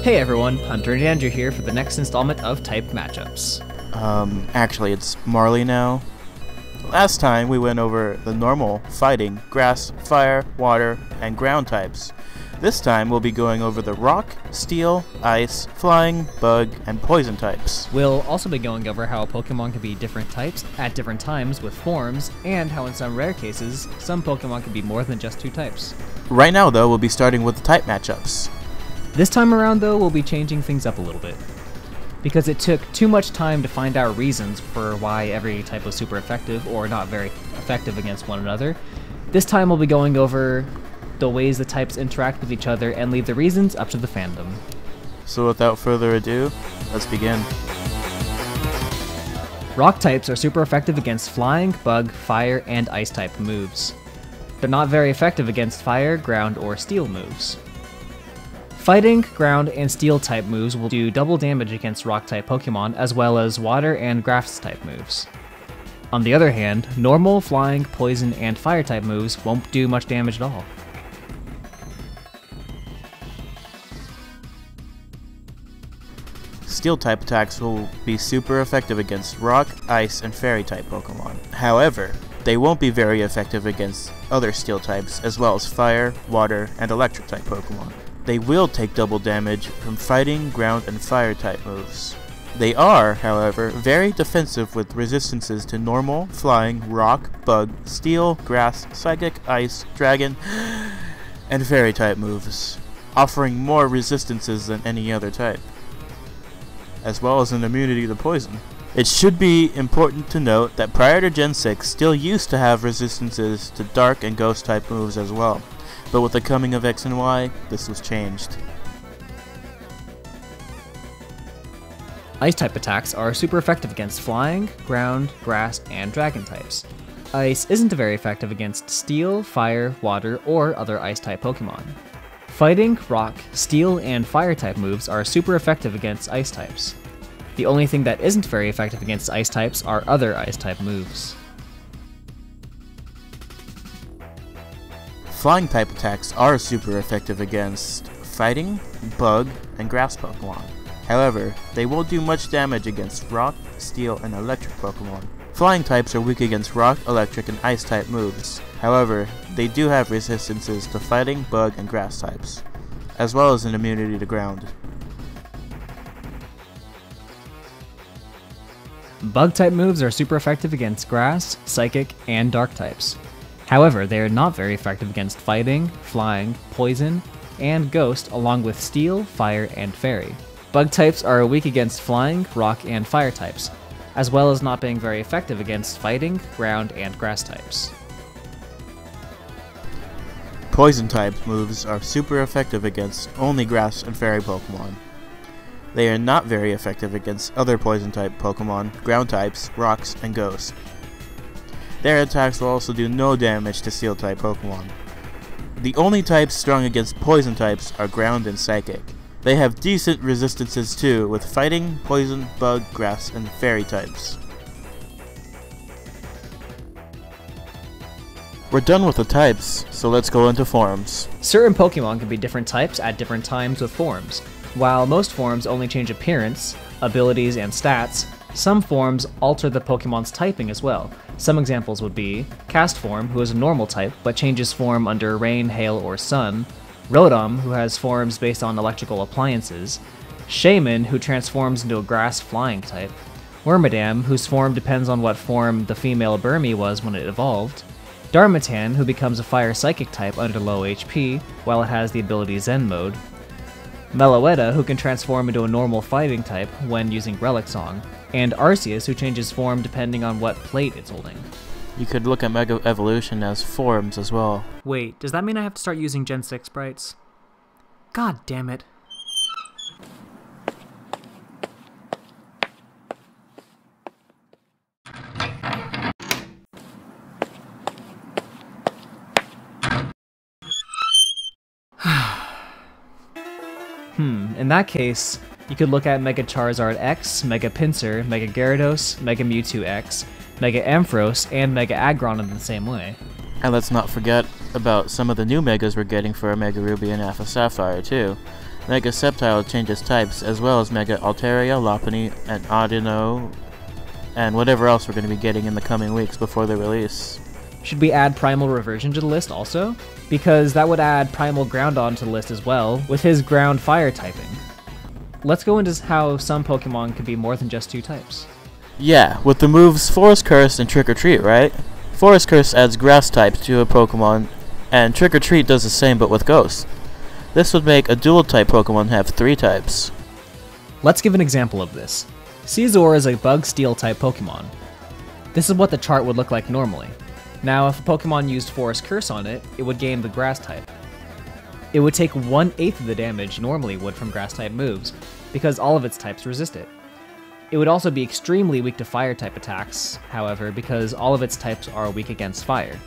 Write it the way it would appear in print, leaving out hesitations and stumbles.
Hey everyone, Hunter and Andrew here for the next installment of Type Matchups. Actually it's Marley now. Last time we went over the normal fighting, grass, fire, water, and ground types. This time we'll be going over the rock, steel, ice, flying, bug, and poison types. We'll also be going over how Pokemon can be different types at different times with forms, and how in some rare cases, some Pokemon can be more than just two types. Right now though, we'll be starting with the type matchups. This time around though, we'll be changing things up a little bit. Because it took too much time to find out reasons for why every type was super effective or not very effective against one another. This time we'll be going over the ways the types interact with each other and leave the reasons up to the fandom. So without further ado, let's begin. Rock types are super effective against flying, bug, fire, and ice type moves. They're not very effective against fire, ground, or steel moves. Fighting, ground, and steel type moves will do double damage against rock type Pokemon, as well as water and grass type moves. On the other hand, normal, flying, poison, and fire type moves won't do much damage at all. Steel type attacks will be super effective against rock, ice, and fairy type Pokemon. However, they won't be very effective against other steel types, as well as fire, water, and electric type Pokemon. They will take double damage from fighting, ground, and fire type moves. They are, however, very defensive with resistances to normal, flying, rock, bug, steel, grass, psychic, ice, dragon, and fairy type moves, offering more resistances than any other type, as well as an immunity to poison. It should be important to note that prior to Gen 6, Steel used to have resistances to dark and ghost type moves as well, but with the coming of X and Y, this was changed. Ice type attacks are super effective against flying, ground, grass, and dragon types. Ice isn't very effective against steel, fire, water, or other ice type Pokemon. Fighting, rock, steel, and fire type moves are super effective against ice types. The only thing that isn't very effective against ice types are other ice type moves. Flying type attacks are super effective against fighting, bug, and grass Pokemon. However, they won't do much damage against rock, steel, and electric Pokemon. Flying types are weak against rock, electric, and ice type moves. However, they do have resistances to fighting, bug, and grass types, as well as an immunity to ground. Bug type moves are super effective against grass, psychic, and dark types. However, they are not very effective against fighting, flying, poison, and ghost, along with steel, fire, and fairy. Bug types are weak against flying, rock, and fire types, as well as not being very effective against fighting, ground, and grass types. Poison type moves are super effective against only grass and fairy Pokemon. They are not very effective against other poison type Pokemon, ground types, rocks, and ghosts. Their attacks will also do no damage to steel type Pokemon. The only types strong against poison types are ground and psychic. They have decent resistances too, with fighting, poison, bug, grass, and fairy types. We're done with the types, so let's go into forms. Certain Pokemon can be different types at different times with forms. While most forms only change appearance, abilities, and stats, some forms alter the Pokemon's typing as well. Some examples would be Castform, who is a normal type but changes form under rain, hail, or sun; Rotom, who has forms based on electrical appliances; Shaman, who transforms into a grass flying type; Wormadam, whose form depends on what form the female Burmy was when it evolved; Darmanitan, who becomes a fire psychic type under low HP while it has the ability Zen mode; Meloetta, who can transform into a normal fighting type when using Relic Song; and Arceus, who changes form depending on what plate it's holding. You could look at Mega Evolution as forms as well. Wait, does that mean I have to start using Gen 6 sprites? God damn it. In that case, you could look at Mega Charizard X, Mega Pinsir, Mega Gyarados, Mega Mewtwo X, Mega Ampharos, and Mega Aggron in the same way. And let's not forget about some of the new Megas we're getting for Omega Ruby and Alpha Sapphire too. Mega Sceptile changes types, as well as Mega Altaria, Lopunny, and Audino, and whatever else we're going to be getting in the coming weeks before the release. Should we add Primal Reversion to the list also? Because that would add Primal Groudon to the list as well, with his Ground Fire typing. Let's go into how some Pokemon can be more than just 2 types. Yeah, with the moves Forest Curse and Trick or Treat, right? Forest Curse adds Grass type to a Pokemon, and Trick or Treat does the same but with Ghost. This would make a dual type Pokemon have 3 types. Let's give an example of this. Scizor is a Bug Steel type Pokemon. This is what the chart would look like normally. Now, if a Pokemon used Forest Curse on it, it would gain the Grass type. It would take 1/8 of the damage normally would from Grass type moves, because all of its types resist it. It would also be extremely weak to Fire type attacks, however, because all of its types are weak against Fire.